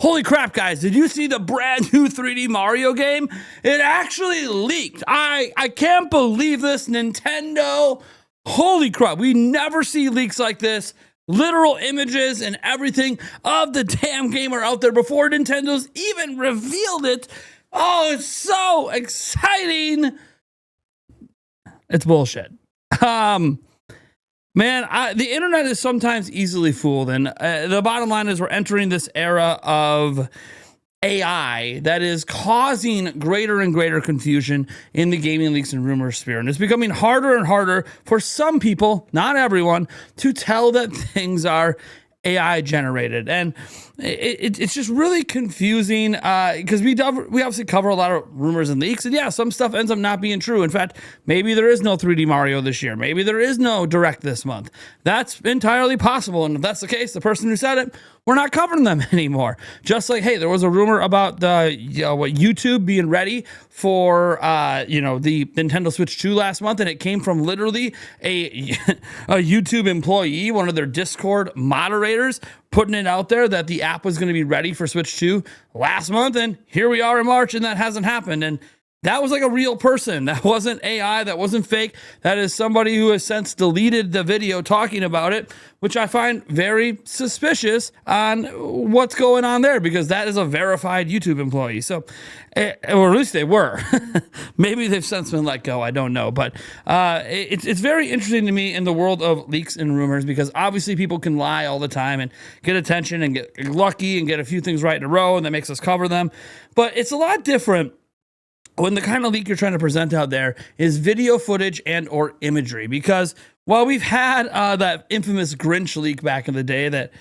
Holy crap, guys, did you see the brand new 3D Mario game? It actually leaked. I can't believe this, Nintendo. Holy crap, we never see leaks like this. Literal images and everything of the damn game are out there before Nintendo's even revealed it. Oh, it's so exciting. It's bullshit. Man, the internet is sometimes easily fooled, and the bottom line is we're entering this era of AI that is causing greater and greater confusion in the gaming leaks and rumor sphere. And it's becoming harder and harder for some people, not everyone, to tell that things are AI generated. And it's just really confusing because we obviously cover a lot of rumors and leaks. And yeah, some stuff ends up not being true. In fact, maybe there is no 3D Mario this year. Maybe there is no Direct this month. That's entirely possible. And if that's the case, the person who said it, we're not covering them anymore. Just like, hey, there was a rumor about YouTube being ready for the Nintendo Switch 2 last month, and it came from literally a YouTube employee, one of their Discord moderators, putting it out there that the app was going to be ready for Switch 2 last month, and here we are in March, and that hasn't happened. And that was like a real person. That wasn't AI. That wasn't fake. That is somebody who has since deleted the video talking about it, which I find very suspicious on what's going on there, because that is a verified YouTube employee. So, or at least they were. Maybe they've since been let go. I don't know. But it's very interesting to me in the world of leaks and rumors, because obviously people can lie all the time and get attention and get lucky and get a few things right in a row, and that makes us cover them. But it's a lot different when the kind of leak you're trying to present out there is video footage and or imagery. Because while we've had that infamous Grinch leak back in the day that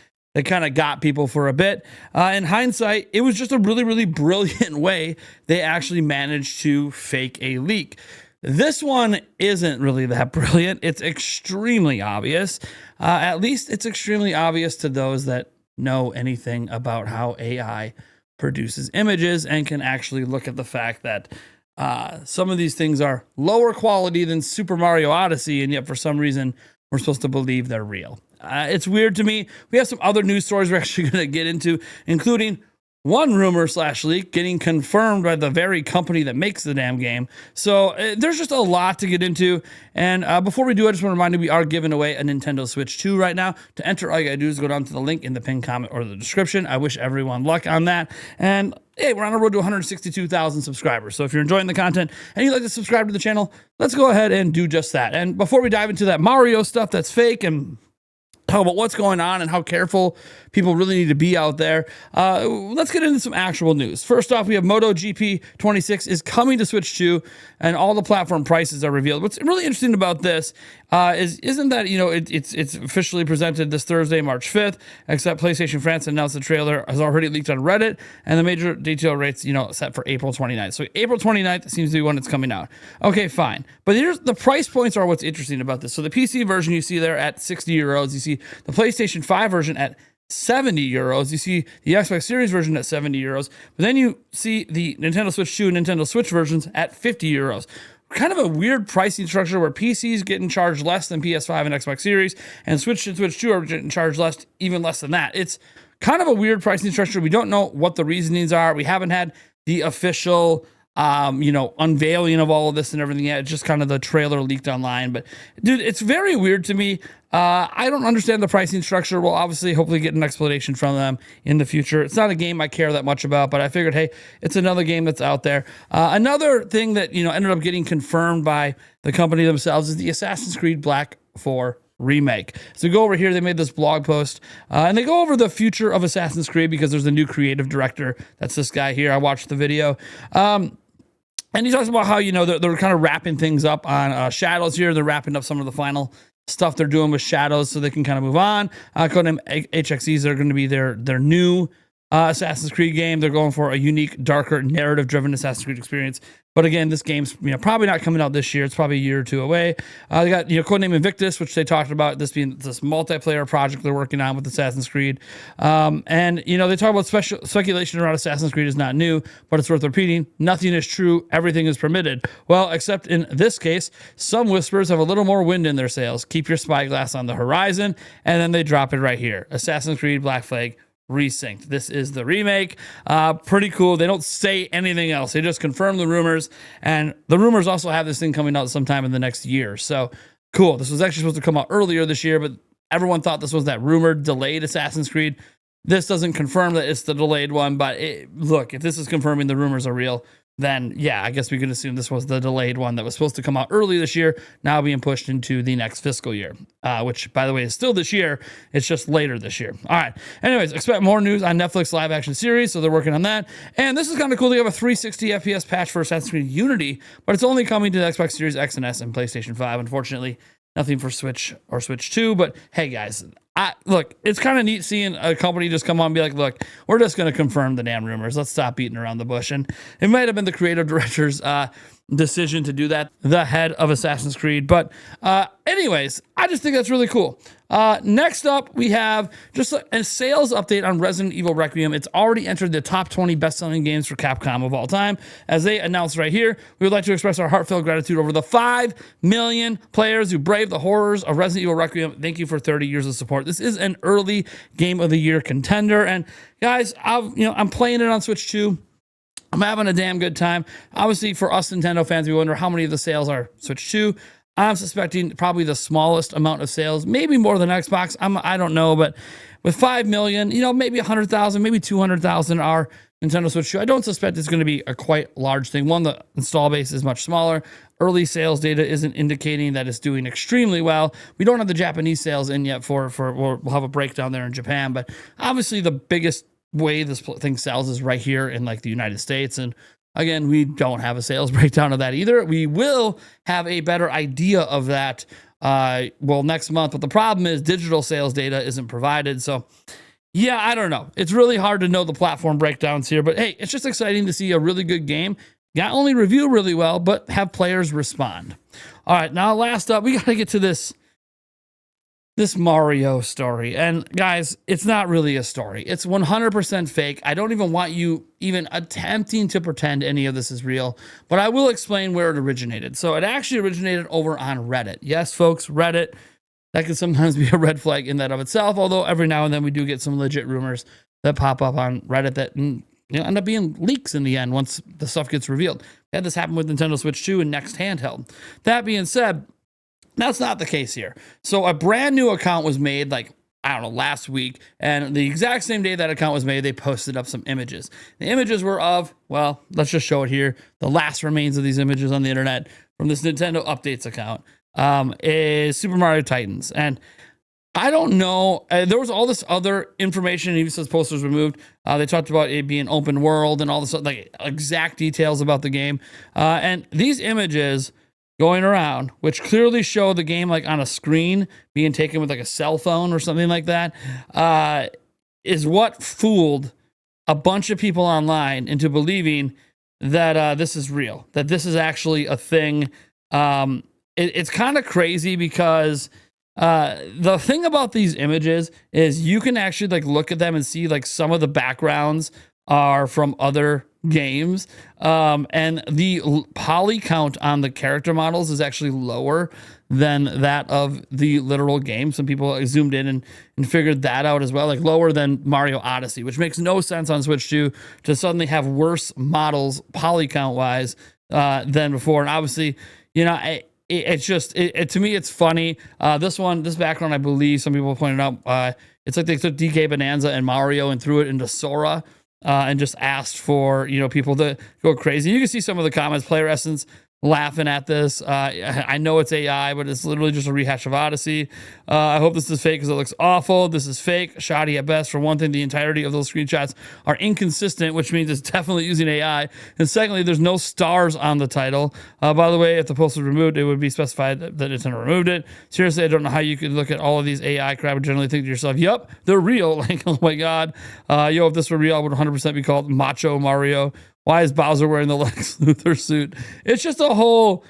kind of got people for a bit, in hindsight, it was just a really, really brilliant way they actually managed to fake a leak. This one isn't really that brilliant. It's extremely obvious. At least it's extremely obvious to those that know anything about how AI produces images and can actually look at the fact that some of these things are lower quality than Super Mario Odyssey, and yet for some reason we're supposed to believe they're real. It's weird to me. We have some other news stories we're actually going to get into, including one rumor/leak getting confirmed by the very company that makes the damn game. So there's just a lot to get into. And before we do, I just want to remind you, we are giving away a Nintendo Switch 2 right now. To enter, all you got to do is go down to the link in the pinned comment or the description. I wish everyone luck on that. And hey, we're on the road to 162,000 subscribers. So if you're enjoying the content and you'd like to subscribe to the channel, let's go ahead and do just that. And before we dive into that Mario stuff that's fake and talk about what's going on and how careful people really need to be out there, let's get into some actual news. First off, we have MotoGP 26 is coming to Switch 2, and all the platform prices are revealed. What's really interesting about this isn't that it's officially presented this Thursday, March 5th, except PlayStation France announced the trailer has already leaked on Reddit, and the major detail rates set for April 29th. So April 29th seems to be when it's coming out. Okay, fine. But here's the price points are what's interesting about this. So the PC version you see there at 60 euros. You see the PlayStation 5 version at 70 euros. You see the Xbox Series version at 70 euros. But then you see the Nintendo Switch 2 and Nintendo Switch versions at 50 euros. Kind of a weird pricing structure where PCs getting charged less than PS5 and Xbox Series, and Switch and Switch 2 are getting charged less, even less than that. It's kind of a weird pricing structure. We don't know what the reasonings are. We haven't had the official unveiling of all of this and everything yet. It's just kind of the trailer leaked online. But dude, it's very weird to me. I don't understand the pricing structure. We'll obviously hopefully get an explanation from them in the future. It's not a game I care that much about, but I figured, hey, it's another game that's out there. Another thing that, ended up getting confirmed by the company themselves is the Assassin's Creed Black 4 remake. So go over here, they made this blog post, and they go over the future of Assassin's Creed because there's a new creative director. That's this guy here. I watched the video. And he talks about how, they're kind of wrapping things up on Shadows here. They're wrapping up some of the final stuff they're doing with Shadows so they can kind of move on. Codename HXEs are going to be their new Assassin's Creed game. They're going for a unique, darker, narrative-driven Assassin's Creed experience. But again, this game's probably not coming out this year. It's probably a year or two away. They got Codename Invictus, which they talked about this being this multiplayer project they're working on with Assassin's Creed. And they talk about speculation around Assassin's Creed is not new, but it's worth repeating. Nothing is true. Everything is permitted. Well, except in this case, some whispers have a little more wind in their sails. Keep your spyglass on the horizon, and then they drop it right here. Assassin's Creed Black Flag resynced. This is the remake. Pretty cool. They don't say anything else. They just confirm the rumors, and the rumors also have this thing coming out sometime in the next year. So cool. This was actually supposed to come out earlier this year, but everyone thought this was that rumored delayed Assassin's Creed. This doesn't confirm that it's the delayed one, but look, if this is confirming the rumors are real, then yeah, I guess we can assume this was the delayed one that was supposed to come out early this year, now being pushed into the next fiscal year, which, by the way, is still this year. It's just later this year. All right. Anyways, expect more news on Netflix live action series, so they're working on that. And this is kind of cool. They have a 360 FPS patch for Assassin's Creed Unity, but it's only coming to the Xbox Series X and S and PlayStation 5. Unfortunately, nothing for Switch or Switch 2. But hey, guys, look, it's kind of neat seeing a company just come on and be like, look, we're just going to confirm the damn rumors. Let's stop beating around the bush. And it might have been the creative director's decision to do that, the head of Assassin's Creed. But anyways, I just think that's really cool. Next up, we have just a sales update on Resident Evil Requiem. It's already entered the top 20 best-selling games for Capcom of all time. As they announced right here, we would like to express our heartfelt gratitude over the 5 million players who braved the horrors of Resident Evil Requiem. Thank you for 30 years of support. This is an early Game of the Year contender. And guys, I'm playing it on Switch 2. I'm having a damn good time. Obviously, for us Nintendo fans, we wonder how many of the sales are Switch 2. I'm suspecting probably the smallest amount of sales, maybe more than Xbox. I don't know, but with 5 million, maybe 100,000, maybe 200,000 are Nintendo Switch 2. I don't suspect it's going to be a quite large thing. One, the install base is much smaller. Early sales data isn't indicating that it's doing extremely well. We don't have the Japanese sales in yet we'll have a breakdown there in Japan, but obviously the biggest way this thing sells is right here in like the United States. And again, we don't have a sales breakdown of that either. We will have a better idea of that next month. But the problem is digital sales data isn't provided. So yeah, I don't know. It's really hard to know the platform breakdowns here. But hey, it's just exciting to see a really good game not only review really well, but have players respond. All right, now last up, we got to get to this Mario story. And guys, it's not really a story. It's 100% fake. I don't even want you even attempting to pretend any of this is real, but I will explain where it originated. So it actually originated over on Reddit. Yes, folks, Reddit. That can sometimes be a red flag in that of itself, although every now and then we do get some legit rumors that pop up on Reddit that end up being leaks in the end once the stuff gets revealed. We had this happen with Nintendo Switch 2 and Next Handheld. That being said, that's not the case here. So a brand new account was made last week, and the exact same day that account was made, they posted up some images. The images were of, well, let's just show it here, the last remains of these images on the internet from this Nintendo Updates account is Super Mario Titans. And I don't know. There was all this other information. Even says posters removed. They talked about it being open world and all this like exact details about the game. And these images going around, which clearly show the game like on a screen being taken with like a cell phone or something like that, is what fooled a bunch of people online into believing that this is real, that this is actually a thing. It's kind of crazy because the thing about these images is you can actually like look at them and see like some of the backgrounds are from other games. And the poly count on the character models is actually lower than that of the literal game. Some people zoomed in and figured that out as well, like lower than Mario Odyssey, which makes no sense on Switch 2 to suddenly have worse models poly count wise than before. And obviously, it's just, to me, it's funny. This background, I believe some people pointed out, it's like they took DK Bonanza and Mario and threw it into Sora and just asked for, people to go crazy. You can see some of the comments, Player Essence laughing at this. I know it's AI, but it's literally just a rehash of Odyssey. I hope this is fake because it looks awful. This is fake, shoddy at best. For one thing, the entirety of those screenshots are inconsistent, which means it's definitely using AI. And secondly, there's no stars on the title. By the way, if the post was removed, it would be specified that Nintendo removed it. Seriously, I don't know how you could look at all of these AI crap and generally think to yourself, yep, they're real. Like, oh my God. If this were real, I would 100% be called Macho Mario. Why is Bowser wearing the Lex Luthor suit? It's just a whole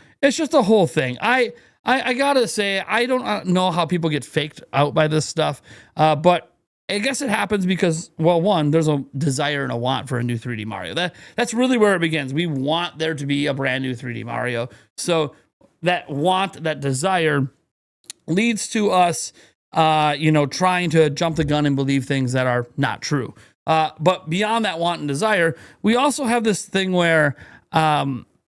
thing. I gotta say, I don't know how people get faked out by this stuff. But I guess it happens because, well, one, there's a desire and a want for a new 3D Mario. That's really where it begins. We want there to be a brand new 3D Mario. So that want, that desire leads to us trying to jump the gun and believe things that are not true. But beyond that want and desire, we also have this thing where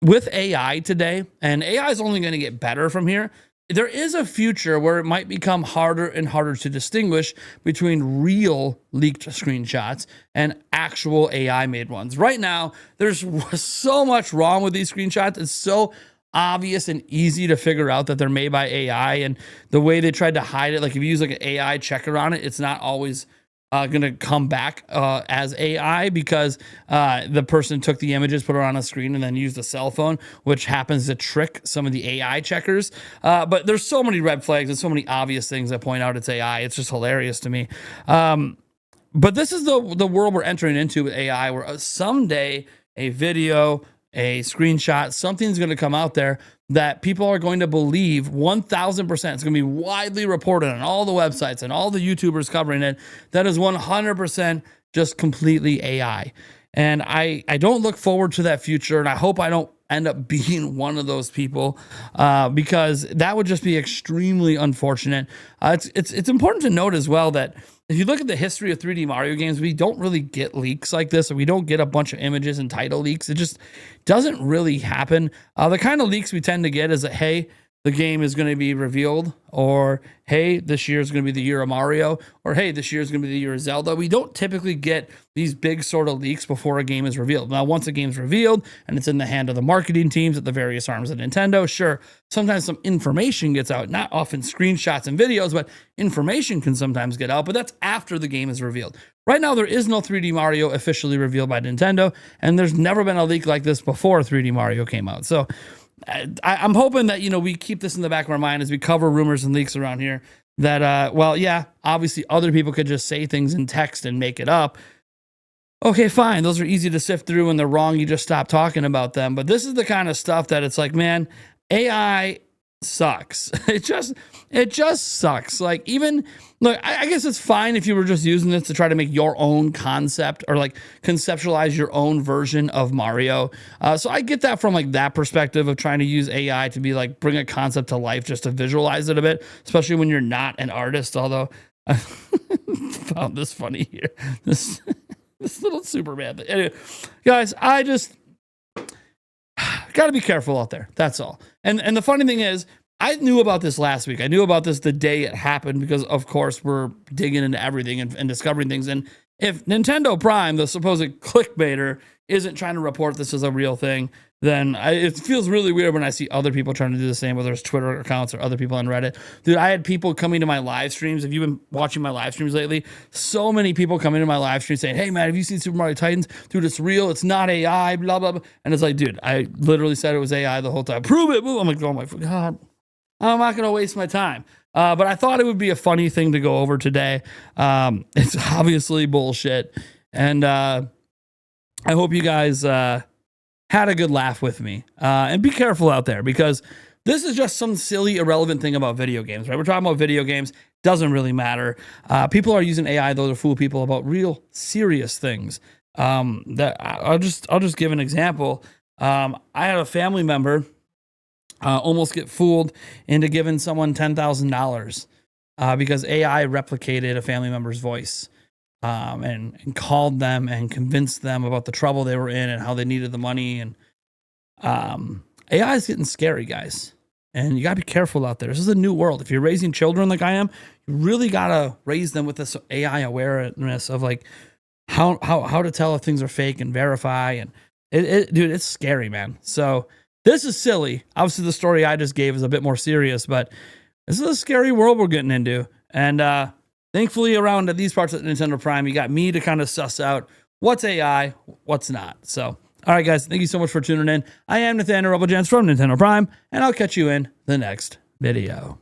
with AI today, and AI is only going to get better from here, there is a future where it might become harder and harder to distinguish between real leaked screenshots and actual AI made ones. Right now, there's so much wrong with these screenshots. It's so obvious and easy to figure out that they're made by AI, and the way they tried to hide it, like if you use like an AI checker on it, it's not always going to come back as AI because the person took the images, put it on a screen, and then used a cell phone, which happens to trick some of the AI checkers. But there's so many red flags and so many obvious things that point out it's AI. It's just hilarious to me. But this is the world we're entering into with AI, where someday a video, a screenshot, something's going to come out there that people are going to believe 1,000%. It's going to be widely reported on all the websites and all the YouTubers covering it. That is 100% just completely AI. And I don't look forward to that future. And I hope I don't end up being one of those people because that would just be extremely unfortunate. It's important to note as well that if you look at the history of 3D Mario games, we don't really get leaks like this, or we don't get a bunch of images and title leaks. It just doesn't really happen. The kind of leaks we tend to get is that, hey, the game is going to be revealed, or hey, this year is going to be the year of Mario, or hey, this year is going to be the year of Zelda. We don't typically get these big sort of leaks before a game is revealed. Now, once a game's revealed and it's in the hand of the marketing teams at the various arms of Nintendo, sure, sometimes some information gets out, not often screenshots and videos, but information can sometimes get out, but that's after the game is revealed. Right now, there is no 3D Mario officially revealed by Nintendo, and there's never been a leak like this before 3D Mario came out. So I'm hoping that, we keep this in the back of our mind as we cover rumors and leaks around here that, obviously other people could just say things in text and make it up. Okay, fine. Those are easy to sift through and they're wrong. You just stop talking about them. But this is the kind of stuff that it's like, man, AI sucks. It just sucks. Like, even look, I guess it's fine if you were just using this to try to make your own concept or like conceptualize your own version of Mario. So I get that from like that perspective of trying to use AI to be like bring a concept to life just to visualize it a bit, especially when you're not an artist. Although I found this funny here. This little Superman thing. Anyway, guys, I just got to be careful out there. That's all. And the funny thing is, I knew about this last week. I knew about this the day it happened because, of course, we're digging into everything and discovering things. And if Nintendo Prime, the supposed clickbaiter, isn't trying to report this as a real thing, then it feels really weird when I see other people trying to do the same, whether it's Twitter accounts or other people on Reddit. Dude, I had people coming to my live streams. If you've been watching my live streams lately, so many people come into my live stream saying, hey, man, have you seen Super Mario Titans? Dude, it's real. It's not AI, blah, blah, blah. And it's like, dude, I literally said it was AI the whole time. Prove it. I'm like, oh, my God. I'm not going to waste my time. But I thought it would be a funny thing to go over today. It's obviously bullshit. And I hope you guys had a good laugh with me. And be careful out there because this is just some silly, irrelevant thing about video games, right? We're talking about video games. Doesn't really matter. People are using AI, though, to fool people about real serious things. That I'll just give an example. I had a family member almost get fooled into giving someone $10,000 because AI replicated a family member's voice and called them and convinced them about the trouble they were in and how they needed the money. And AI is getting scary, guys. And you got to be careful out there. This is a new world. If you're raising children like I am, you really got to raise them with this AI awareness of like how to tell if things are fake and verify. And dude, it's scary, man. So this is silly. Obviously, the story I just gave is a bit more serious, but this is a scary world we're getting into. And thankfully, around these parts of Nintendo Prime, you got me to kind of suss out what's AI, what's not. So, all right, guys, thank you so much for tuning in. I am Nathaniel Rebel Jans from Nintendo Prime, and I'll catch you in the next video.